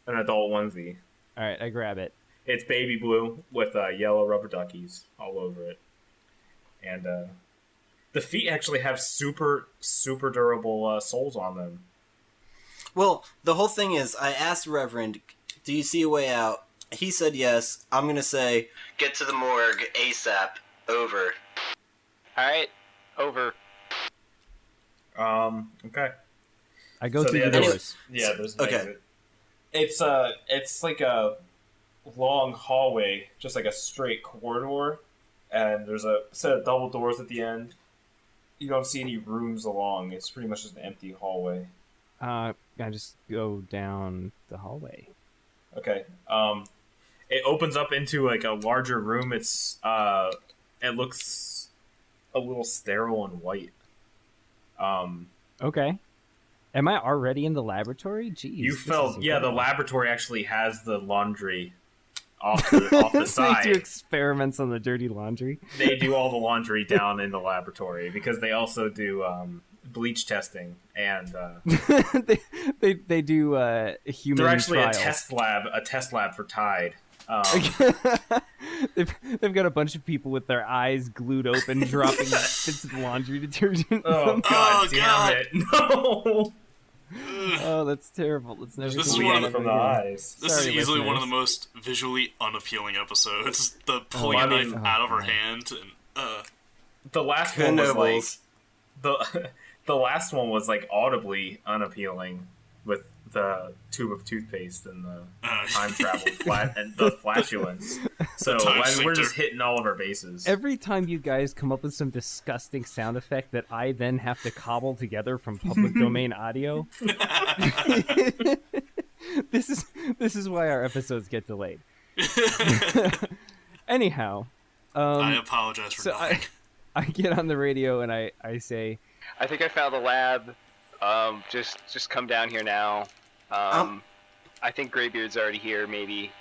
S7: An adult onesie.
S10: All right, I grab it.
S7: It's baby blue with yellow rubber duckies all over it, and the feet actually have super durable soles on them.
S8: Well, the whole thing is, I asked Reverend, do you see a way out? He said yes. I'm going to say, get to the morgue ASAP. Over.
S11: Alright, over.
S7: Okay.
S10: I go
S7: So
S10: through
S7: the
S10: the
S7: other-
S10: doors.
S7: Yeah, there's an
S8: Okay.
S7: exit. It's like a long hallway, just like a straight corridor, and there's a set of double doors at the end. You don't see any rooms along. It's pretty much just an empty hallway.
S10: I just go down the hallway.
S7: Okay. It opens up into like a larger room. It's it looks a little sterile and white.
S10: Okay. Am I already in the laboratory? Jeez.
S7: You
S10: this
S7: felt
S10: is
S7: the
S10: incredible.
S7: laboratory actually has the laundry off the side.
S10: They do experiments on the dirty laundry.
S7: They do all the laundry down in the laboratory because they also do bleach testing and
S10: they do human
S7: they're actually
S10: trials.
S7: a test lab for Tide.
S10: They've got a bunch of people with their eyes glued open, dropping bits of laundry detergent.
S7: Oh god, damn
S9: God.
S7: it! No.
S10: Oh, that's terrible. Let's never
S9: This
S10: do
S9: is
S10: that
S9: one of the-
S10: ever
S7: from the
S10: again.
S7: eyes.
S9: This
S10: Sorry,
S9: is easily one of
S10: listeners.
S9: the most visually unappealing episodes. The pulling
S7: I
S9: a
S7: mean-
S9: knife out of her hand and
S7: The last one was like
S8: Knoebels.
S7: the last one was like audibly unappealing with the tube of toothpaste and the time travel and the flatulence. So we're just hitting all of our bases.
S10: Every time you guys come up with some disgusting sound effect that I then have to cobble together from public domain audio, this is why our episodes get delayed. Anyhow,
S9: I apologize for nothing.
S10: I get on the radio and I say,
S11: I think I found the lab. Just come down here now. I think Graybeard's already here, maybe.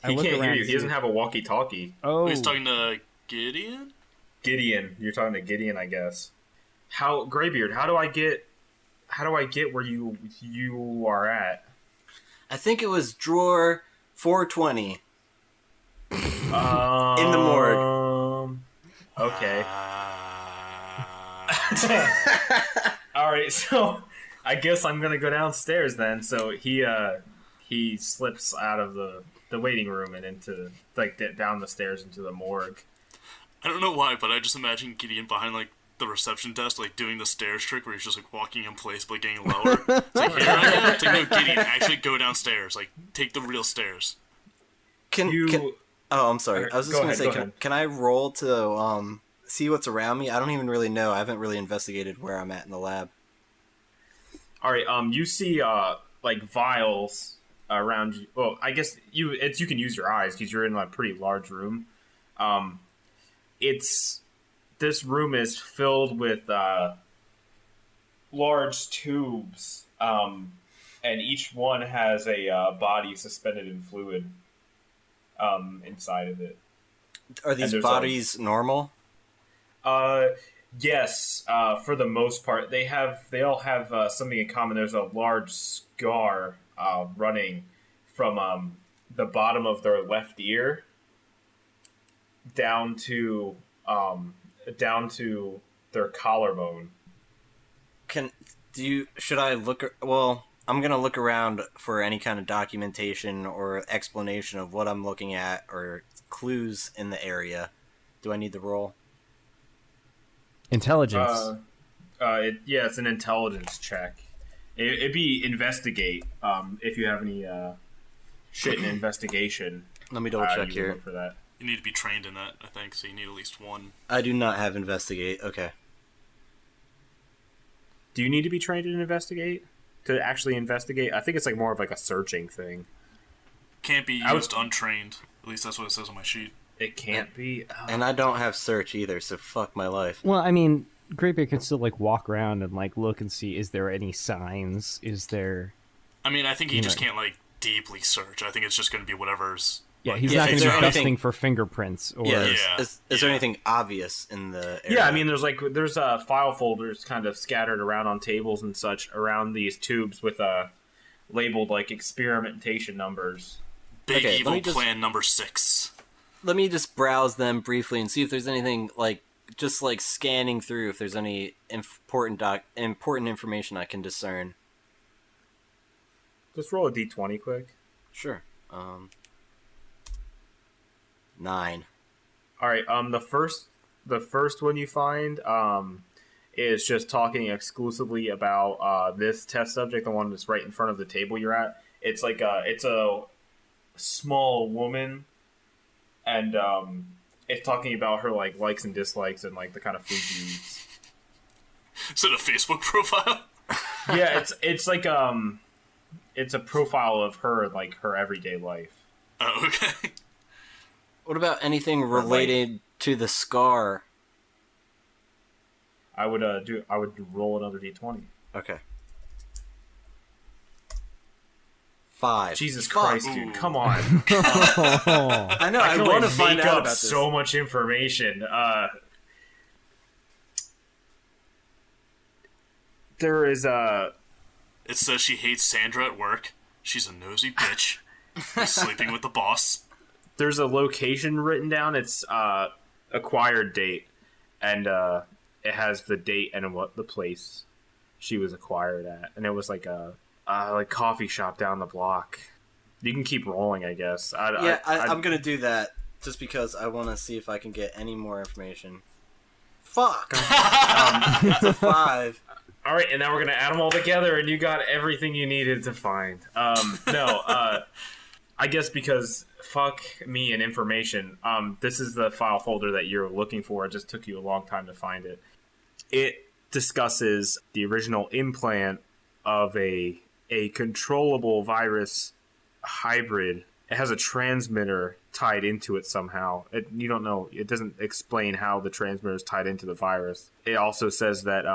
S7: He can't hear you. He doesn't have a walkie-talkie.
S10: Oh,
S9: he's talking to Gideon?
S7: Gideon. You're talking to Gideon, I guess. Graybeard, how do I get where you are at?
S8: I think it was drawer 420. In the morgue.
S7: Okay. All right, so I guess I'm gonna go downstairs then. So he slips out of the waiting room and into down the stairs into the morgue.
S9: I don't know why, but I just imagine Gideon behind like the reception desk, like doing the stairs trick where he's just like walking in place but getting lower. It's like, here I am. It's like, no, Gideon, actually go downstairs. Like, take the real stairs.
S8: Oh, I'm sorry. I was just gonna say, can I roll to see what's around me? I don't even really know. I haven't really investigated where I'm at in the lab.
S7: All right. You see like vials around you. Well, I guess you can use your eyes because you're in a pretty large room. This room is filled with large tubes, and each one has a body suspended in fluid inside of it.
S8: Are these bodies normal?
S7: Yes, for the most part. They all have something in common. There's a large scar running from the bottom of their left ear down to their collarbone.
S8: Should I look? Well, I'm gonna look around for any kind of documentation or explanation of what I'm looking at or clues in the area. Do I need to roll?
S10: Intelligence.
S7: It's an intelligence check. It'd be investigate. If you have any shit in investigation.
S8: Let me double check here.
S7: Look for that.
S9: You need to be trained in that, I think, so you need at least one.
S8: I do not have investigate. Okay.
S7: Do you need to be trained in investigate to actually investigate? I think it's like more of like a searching thing.
S9: Can't be used untrained. At least that's what it says on my sheet.
S7: It can't be.
S8: And I don't have search either, so fuck my life.
S10: Well, I mean, Graybeard can still like walk around and like look and see, is there any signs? Is there...
S9: I mean, I think he just can't like deeply search. I think it's just going to be whatever's...
S10: Yeah, he's not going to be dusting for fingerprints. Or...
S8: Is there anything obvious in the area?
S7: Yeah, I mean, there's file folders kind of scattered around on tables and such around these tubes with labeled like experimentation numbers.
S9: Big evil plan number 6.
S8: Let me just browse them briefly and see if there's anything like just like scanning through if there's any important information I can discern.
S7: Just roll a d20 quick.
S8: Sure. 9.
S7: All right. The first one you find is just talking exclusively about this test subject, the one that's right in front of the table you're at. It's like it's a small woman, and it's talking about her like likes and dislikes and like the kind of food she eats.
S9: Is it a Facebook profile?
S7: Yeah, it's like it's a profile of her, like her everyday life.
S9: Oh, okay.
S8: What about anything related to the scar?
S7: I would roll another d20.
S8: Okay. 5.
S7: Jesus Christ, dude! Come on.
S8: I know. I want to find out about this.
S7: So much information. There is a.
S9: It says she hates Sandra at work. She's a nosy bitch. Who's sleeping with the boss.
S7: There's a location written down. It's acquired date, and it has the date and what the place she was acquired at, and it was like a coffee shop down the block. You can keep rolling, I guess. I'm
S8: gonna do that just because I want to see if I can get any more information. Fuck. It's a 5.
S7: All right, and now we're gonna add them all together, and you got everything you needed to find. I guess because fuck me and information. This is the file folder that you're looking for. It just took you a long time to find it. It discusses the original implant of a controllable virus hybrid. It has a transmitter tied into it somehow. You don't know. It doesn't explain how the transmitter is tied into the virus. It also says that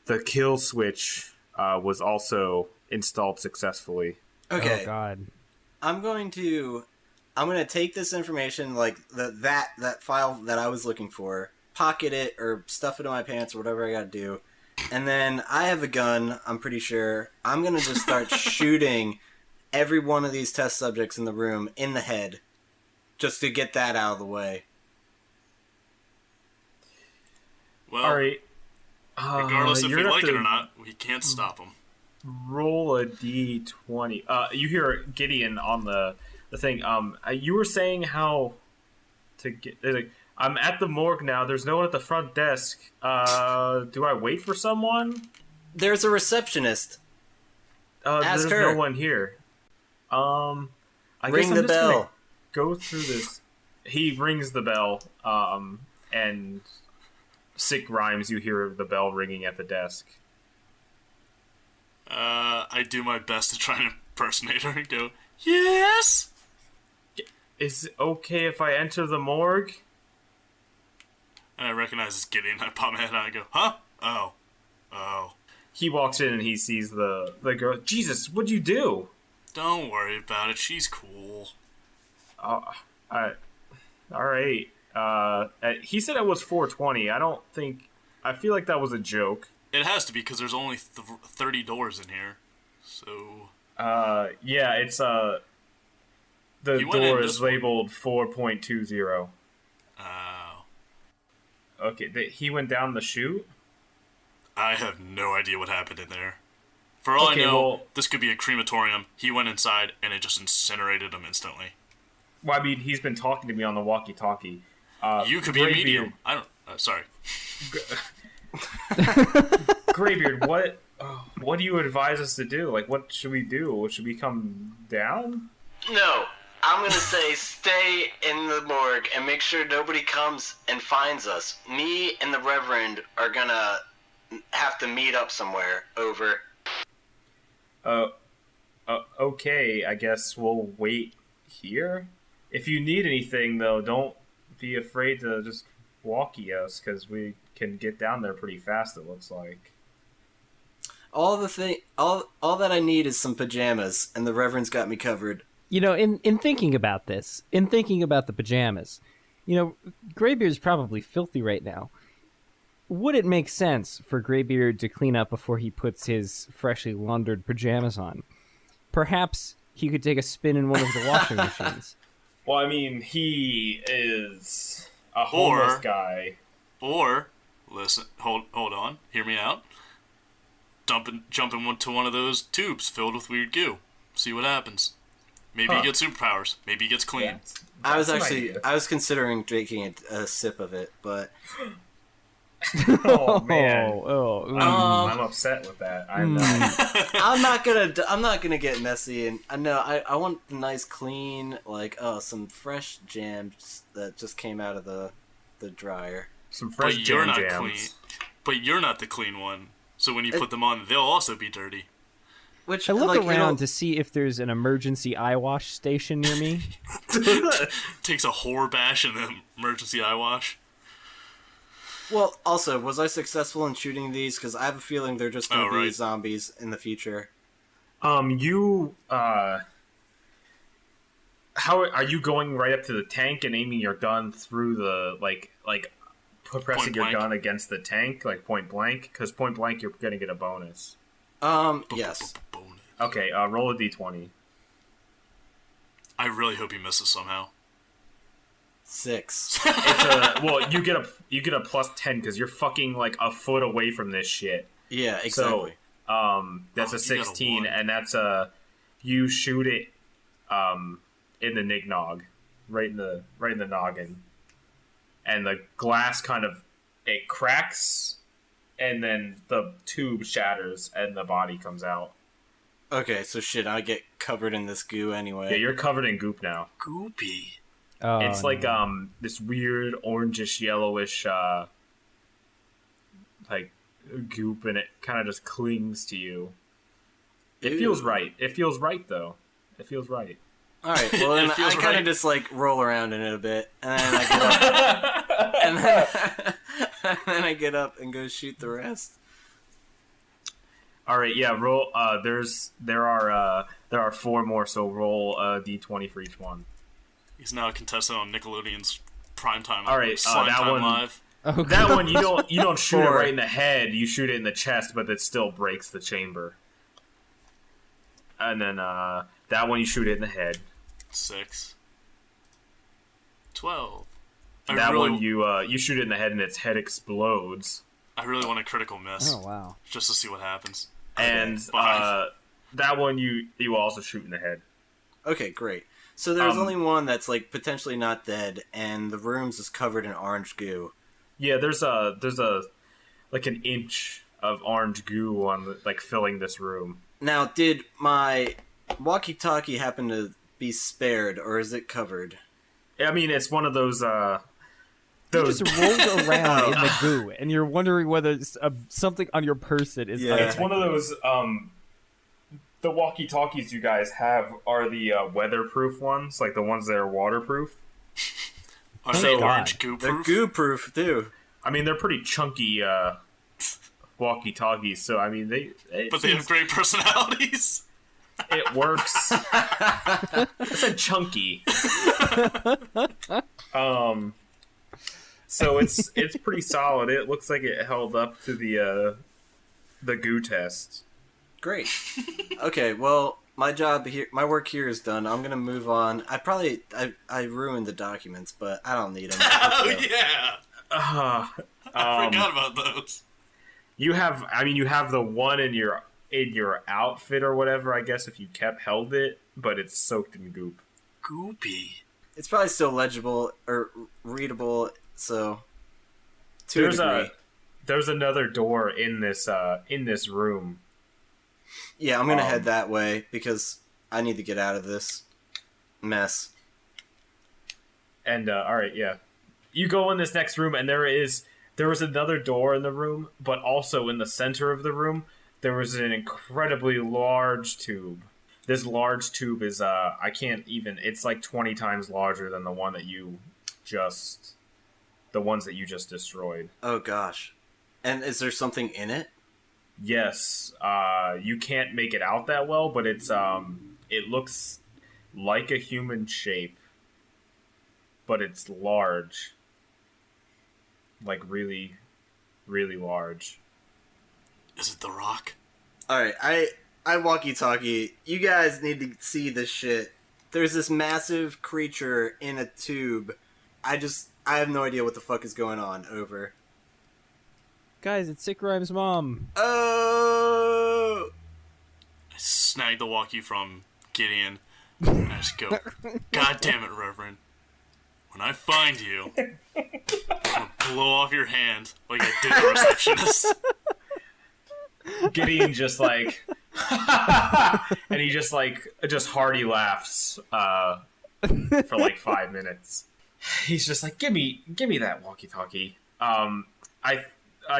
S7: the kill switch was also installed successfully.
S8: Okay.
S10: Oh God.
S8: I'm going to take this information, like that file that I was looking for, pocket it or stuff it in my pants or whatever I gotta do, and then I have a gun. I'm pretty sure I'm gonna just start shooting every one of these test subjects in the room in the head, just to get that out of the way.
S9: Well,
S7: All right.
S9: regardless if we like it or
S7: to
S9: not, we can't stop them.
S7: roll a d20. You hear Gideon on the thing. You were saying how to get. Like, I'm at the morgue now. There's no one at the front desk. Do I wait for someone?
S8: There's a receptionist. Ask
S7: there's
S8: her.
S7: no one here. I
S8: Ring
S7: guess I'm
S8: the
S7: just
S8: bell.
S7: gonna go through this. He rings the bell. And sick rhymes. You hear the bell ringing at the desk.
S9: I do my best to try and impersonate her and go, yes?
S7: Is it okay if I enter the morgue?
S9: And I recognize it's Gideon. I pop my head out and go, huh? Oh.
S7: He walks in and he sees the girl. Jesus, what'd you do?
S9: Don't worry about it. She's cool.
S7: All right. He said it was 420. I feel like that was a joke.
S9: It has to be because there's only 30 doors in here. So.
S7: Yeah, it's the door is labeled 4.20.
S9: Oh.
S7: Okay, he went down the chute.
S9: I have no idea what happened in there. For all I know, this could be a crematorium. He went inside and it just incinerated him instantly.
S7: Well, I mean, he's been talking to me on the walkie-talkie.
S9: You could be a medium. I don't. Sorry.
S7: Graybeard, what do you advise us to do? Like, what should we do? Should we come down?
S8: No, I'm gonna say stay in the morgue and make sure nobody comes and finds us. Me and the Reverend are gonna have to meet up somewhere. Over.
S7: Okay, I guess we'll wait here. If you need anything, though, don't be afraid to just walkie us, because we can get down there pretty fast, it looks like.
S8: All that I need is some pajamas, and the Reverend's got me covered.
S10: You know, in thinking about this, in thinking about the pajamas, you know, Graybeard's probably filthy right now. Would it make sense for Graybeard to clean up before he puts his freshly laundered pajamas on? Perhaps he could take a spin in one of the washing machines.
S7: Well, I mean, he is a homeless guy.
S9: Or, listen, hold on, hear me out. Jump into one of those tubes filled with weird goo. See what happens. Maybe he gets superpowers. Maybe he gets clean.
S7: Yeah,
S8: I was considering drinking a sip of it, but
S7: oh man, I'm upset with that. I'm
S8: not gonna get messy, and I know I want the nice, clean, like some fresh jams that just came out of the dryer.
S7: Some fresh jams.
S9: Clean. But you're not the clean one. So when you put them on, they'll also be dirty.
S10: I look around to see if there's an emergency eye wash station near me.
S9: Takes a whore bash in the emergency eye wash.
S8: Well, also, was I successful in shooting these? Because I have a feeling they're just going to be zombies in the future.
S7: How are you going right up to the tank and aiming your gun through the pressing your gun against the tank, like point blank? Because point blank, you're going to get a bonus.
S8: Yes.
S7: Okay, roll a d20.
S9: I really hope he misses somehow.
S8: 6.
S7: You get a plus 10 because you're fucking like a foot away from this shit.
S8: Yeah, exactly.
S7: So, that's a 16, and that's you shoot it, in the nignog, right in the noggin, and the glass kind of it cracks, and then the tube shatters, and the body comes out.
S8: Okay, so shit, I get covered in this goo anyway.
S7: Yeah, you're covered in goop now.
S9: Goopy.
S10: Oh,
S7: It's like this weird orangish yellowish like goop, and it kind of just clings to you. It feels right. It feels right though. It feels right.
S8: All right. Well, then I kind of just like roll around in it a bit, and then I get up, and then I get up and go shoot the rest.
S7: All right. Yeah. Roll. There are 4 more. So roll a d20 for each one.
S9: He's now a contestant on Nickelodeon's primetime.
S7: All right.
S9: Slime
S7: That
S9: Time
S7: one.
S9: Live.
S10: Oh,
S7: That one you don't shoot it
S8: 4.
S7: right in the head. You shoot it in the chest, but it still breaks the chamber. And then that one you shoot it in the head.
S9: 6. 12.
S7: One you shoot it in the head and its head explodes.
S9: I really want a critical miss.
S10: Oh wow!
S9: Just to see what happens.
S7: And that one you also shoot in the head.
S8: Okay, great. So there's only one that's like potentially not dead, and the room's is covered in orange goo.
S7: Yeah, there's a like an inch of orange goo on filling this room.
S8: Now, did my walkie-talkie happen to be spared, or is it covered?
S7: I mean, it's one of those.
S10: You just rolled around in the goo, and you're wondering whether something on your person is.
S8: Yeah.
S7: It's one of those. The walkie-talkies you guys have are the weatherproof ones, like the ones that are waterproof.
S9: Are
S10: Thank
S9: they
S10: God.
S9: orange goo
S8: They're
S9: proof?
S8: goo-proof, too.
S7: I mean, they're pretty chunky walkie-talkies, so I mean
S9: But they have great personalities.
S7: It works. I said chunky. So it's pretty solid. It looks like it held up to the goo test.
S8: Great. Okay, well, my work here is done. I'm gonna move on. I ruined the documents, but I don't need them.
S9: Oh yeah! I forgot about those.
S7: You have the one in your outfit or whatever, I guess, if you held it, but it's soaked in goop.
S9: Goopy.
S8: It's probably still legible or readable, so to a degree.
S7: There's another door in this room.
S8: Yeah, I'm gonna head that way because I need to get out of this mess.
S7: And all right, yeah, you go in this next room, and there was another door in the room, but also in the center of the room there was an incredibly large tube. This large tube is it's like 20 times larger than the ones that you just destroyed.
S8: Oh gosh. And is there something in it?
S7: Yes. You can't make it out that well, but it looks like a human shape, but it's large. Like really, really large.
S9: Is it the Rock?
S8: Alright, I walkie-talkie. You guys need to see this shit. There's this massive creature in a tube. I have no idea what the fuck is going on. Over.
S10: Guys, it's Sick Rhyme's mom.
S8: Oh!
S9: I snag the walkie from Gideon, and I just go, God damn it, Reverend. When I find you, I'm gonna blow off your hand like I did the receptionist.
S7: Gideon just and he just hearty laughs for like 5 minutes. He's just like, give me that walkie-talkie. I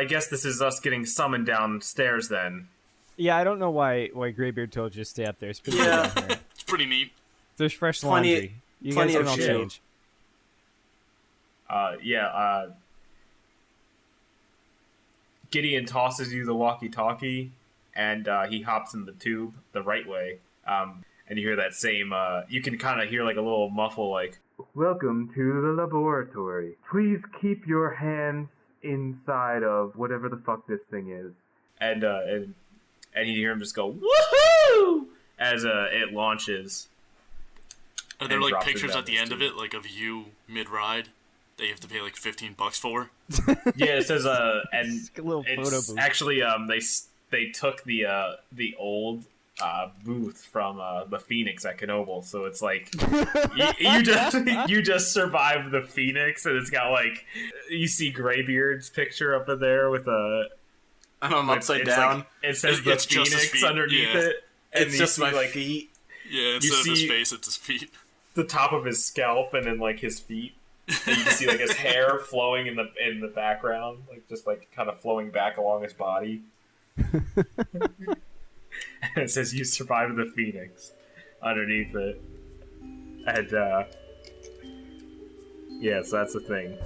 S7: guess this is us getting summoned downstairs then.
S10: Yeah, I don't know why Graybeard told you to stay up there. It's pretty
S8: Yeah.
S10: down here.
S9: It's pretty neat.
S10: There's fresh laundry. You guys can all change.
S7: Gideon tosses you the walkie-talkie, and he hops in the tube the right way. And you hear that same, you can kind of hear like a little muffle like, "Welcome to the laboratory. Please keep your hands inside of whatever the fuck this thing is." And you hear him just go, "Woohoo!" as it launches.
S9: Are there like pictures at the end of it, like of you mid-ride, that you have to pay like $15 for?
S7: Yeah, it says and
S10: It's a little photo
S7: it's
S10: booth.
S7: actually they took the old booth from the Phoenix at Knoebels. So it's like you just survived the Phoenix, and it's got like you see Graybeard's picture up in there with a.
S8: And I'm upside down.
S7: Like, it says the Phoenix underneath it. And
S8: it's just my feet.
S9: Yeah, instead of his face, it's his feet.
S7: The top of his scalp, and then like his feet. And you can see like his hair flowing in the background, like just like kind of flowing back along his body. And it says you survived the Phoenix underneath it. And yeah, so that's the thing.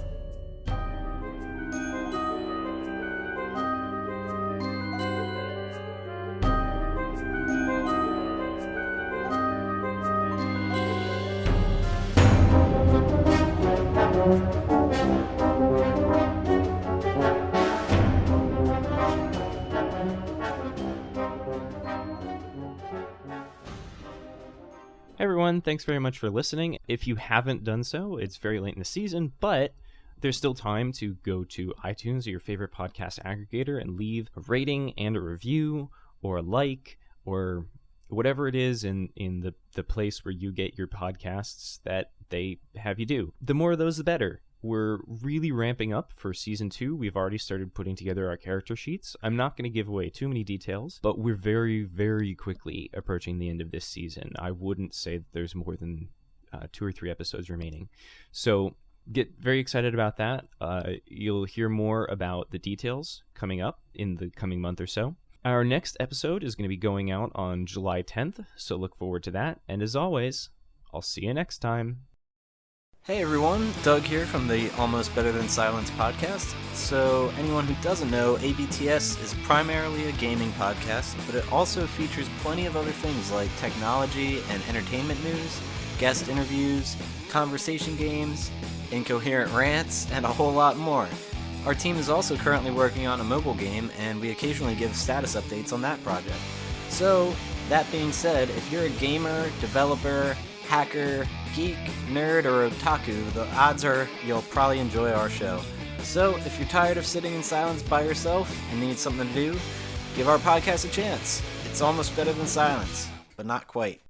S10: Everyone, thanks very much for listening. If you haven't done so, it's very late in the season, but there's still time to go to iTunes or your favorite podcast aggregator and leave a rating and a review or a like or whatever it is in the place where you get your podcasts that they have you do. The more of those, the better. We're really ramping up for Season 2. We've already started putting together our character sheets. I'm not going to give away too many details, but we're very, very quickly approaching the end of this season. I wouldn't say that there's more than 2 or 3 episodes remaining. So get very excited about that. You'll hear more about the details coming up in the coming month or so. Our next episode is going to be going out on July 10th, so look forward to that. And as always, I'll see you next time.
S8: Hey everyone, Doug here from the Almost Better Than Silence podcast. So anyone who doesn't know, ABTS is primarily a gaming podcast, but it also features plenty of other things like technology and entertainment news, guest interviews, conversation games, incoherent rants, and a whole lot more. Our team is also currently working on a mobile game, and we occasionally give status updates on that project. So, that being said, if you're a gamer, developer, hacker, geek, nerd, or otaku, the odds are you'll probably enjoy our show. So, if you're tired of sitting in silence by yourself and need something to do, give our podcast a chance. It's almost better than silence, but not quite.